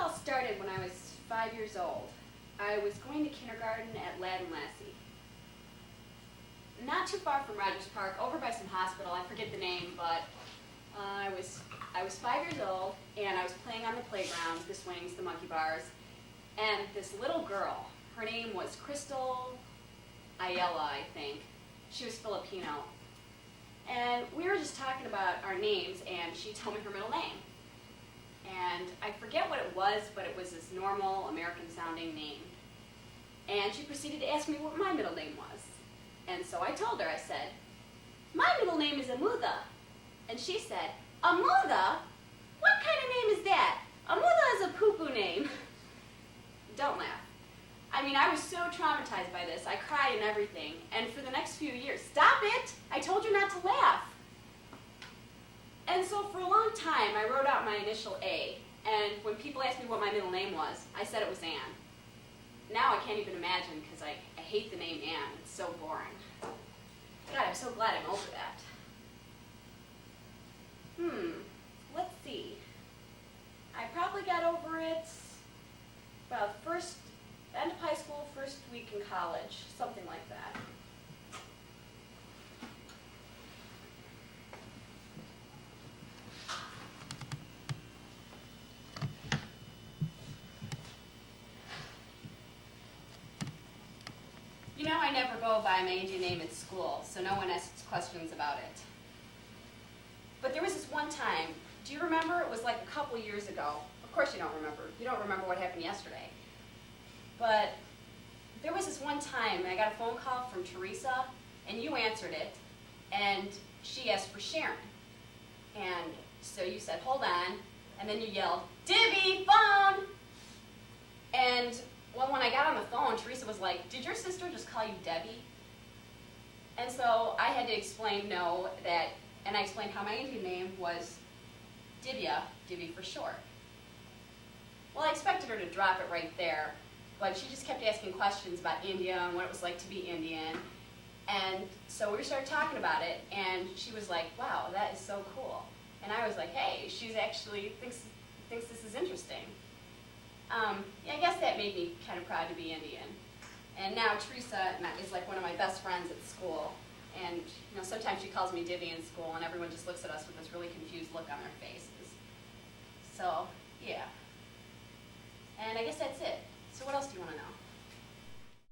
all started when I was 5 years old. I was going to kindergarten at Ladd & Lassie. Not too far from Rogers Park, over by some hospital, I forget the name, but I was 5 years old, and I was playing on the playground, the swings, the monkey bars, and this little girl, her name was Crystal Ayala, I think. She was Filipino. And we were just talking about our names, and she told me her middle name. And I forget what it was, but it was this normal American-sounding name. And she proceeded to ask me what my middle name was. And so I told her, I said, "My middle name is Muthu." And she said, "Muthu? What kind of name is that? Muthu is a poo-poo name." Don't laugh. I mean, I was so traumatized by this. I cried and everything. And for the next few years, stop it! I told you not to laugh. And so for a long time, I wrote out my initial A. And when people asked me what my middle name was, I said it was Ann. Now I can't even imagine because I hate the name Ann. It's so boring. God, I'm so glad I'm over that. Let's see. I probably got over it about end of high school, first week in college, something like that. You know, I never go by my Indian name at school, so no one asks questions about it. But there was this one time, do you remember? It was like a couple years ago. Of course you don't remember. You don't remember what happened yesterday. But there was this one time I got a phone call from Teresa, and you answered it, and she asked for Sharon. And so you said, "Hold on," and then you yelled, "Dibby, phone!" And well, when I got on the phone, Teresa was like, "Did your sister just call you Debbie?" And so I had to explain no, and I explained how my Indian name was Divya, Dibby for short. Well, I expected her to drop it right there, but she just kept asking questions about India and what it was like to be Indian. And so we started talking about it, and she was like, "Wow, that is so cool." And I was like, "Hey, she's actually thinks this is interesting." Yeah, I guess that made me kind of proud to be Indian. And now Teresa is like one of my best friends at school. And you know, sometimes she calls me Divvy in school, and everyone just looks at us with this really confused look on their faces. So, yeah. And I guess that's it. So what else do you